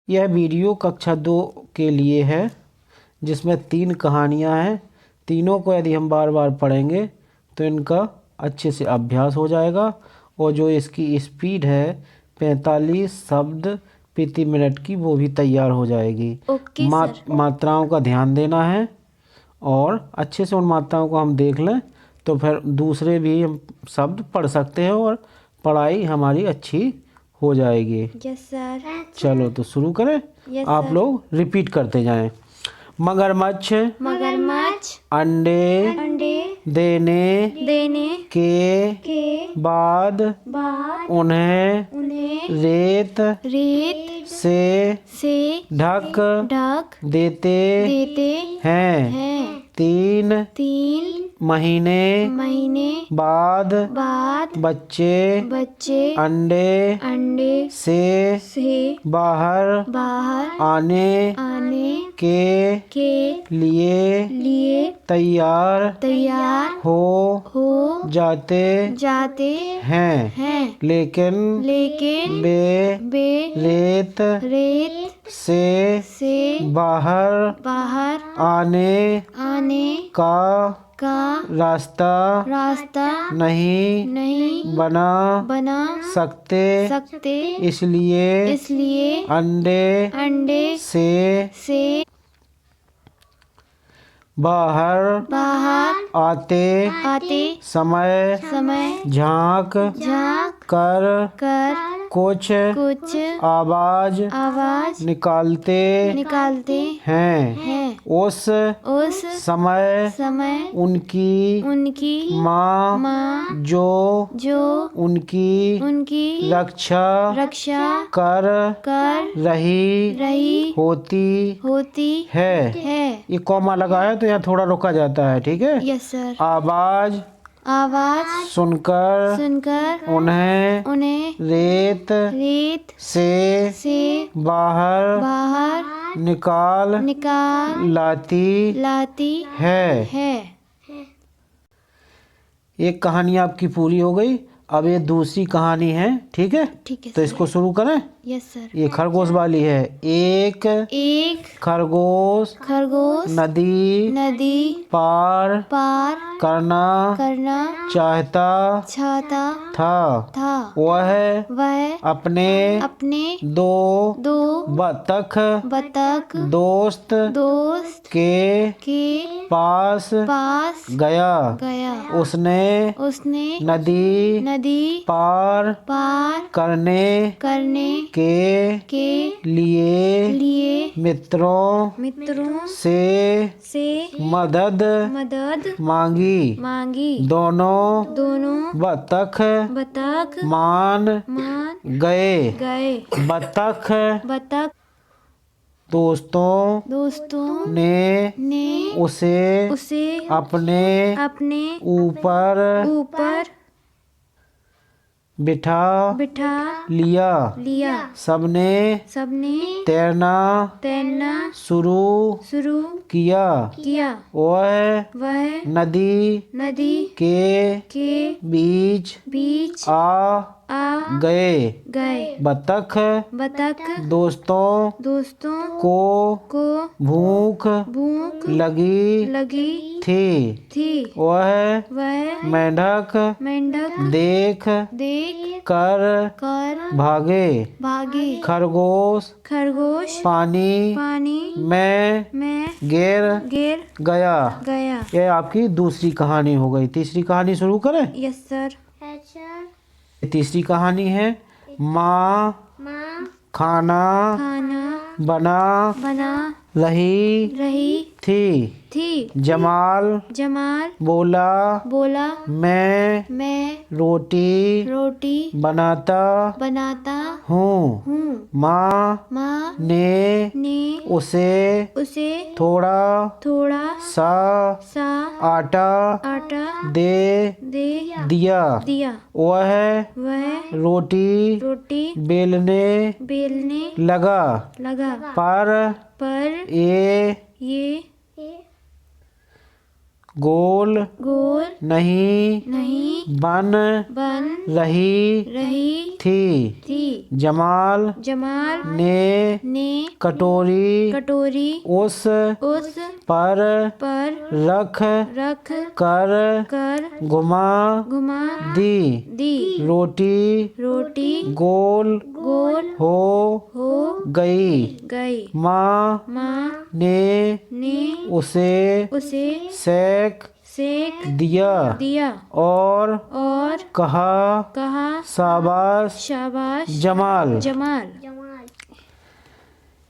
यह वीडियो कक्षा 2 के लिए है, जिसमें 3 कहानियाँ हैं। तीनों को यदि हम बार बार पढ़ेंगे तो इनका अच्छे से अभ्यास हो जाएगा और जो इसकी स्पीड है 45 शब्द प्रति मिनट की, वो भी तैयार हो जाएगी। Okay sir. मात्राओं का ध्यान देना है और अच्छे से उन मात्राओं को हम देख लें तो फिर दूसरे भी हम शब्द पढ़ सकते हैं और पढ़ाई हमारी अच्छी हो जाएगी। Yes sir. चलो तो शुरू करें। यस आप सर। लोग रिपीट करते जाएं। मगरमच्छ मगरमच्छ अंडे अंडे देने देने के बाद बाद उन्हें रेत रेत से ढक ढक देते हैं। हैं। 3 महीने बाद बच्चे अंडे से बाहर आने के लिए तैयार हो जाते हैं, लेकिन वे रेत से बाहर आने का रास्ता नहीं बना सकते, इसलिए अंडे से बाहर आते समय झांक कर कुछ आवाज निकालते हैं। उस समय उनकी माँ जो उनकी रक्षा कर रही होती है। ये कॉमा लगा है तो यहाँ थोड़ा रुका जाता है, ठीक है। Yes sir. आवाज सुनकर उन्हें रेत से बाहर निकाल लाती है। एक कहानी आपकी पूरी हो गई। अब ये दूसरी कहानी है, ठीक है। तो इसको शुरू करें। Yes sir. ये खरगोश वाली है। एक खरगोश नदी पार करना चाहता था। वह अपने दो बतख दोस्त के पास गया। उसने नदी पार करने के लिए मित्रों से मदद मांगी। दोनों बतख मान गए। बतख दोस्तों ने उसे अपने ऊपर बिठा लिया। सबने तैरना शुरू किया। वह नदी के बीच आ गए। बतख दोस्तों को भूख लगी थी। वह मेंढक देख कर भागे। खरगोश पानी में गिर गया। ये आपकी दूसरी कहानी हो गई। तीसरी कहानी शुरू करें। Yes sir. तीसरी कहानी है माँ खाना बना रही थी। जमाल बोला मैं रोटी बनाता हूँ। माँ ने उसे थोड़ा सा आटा दे दिया। वह रोटी बेलने लगा। पर ये गोल गोल नहीं नहीं बन बन रही रही थी। जमाल ने ने कटोरी उस पर रख रख कर घुमा दी। रोटी गोल हो गई। माँ ने उसे सेक दिया और कहा शाबाश जमाल।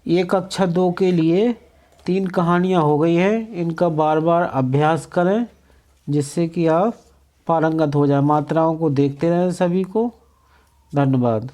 ये कक्षा 2 के लिए 3 कहानियाँ हो गई हैं। इनका बार बार अभ्यास करें जिससे कि आप पारंगत हो जाए। मात्राओं को देखते रहें सभी को। धन्यवाद।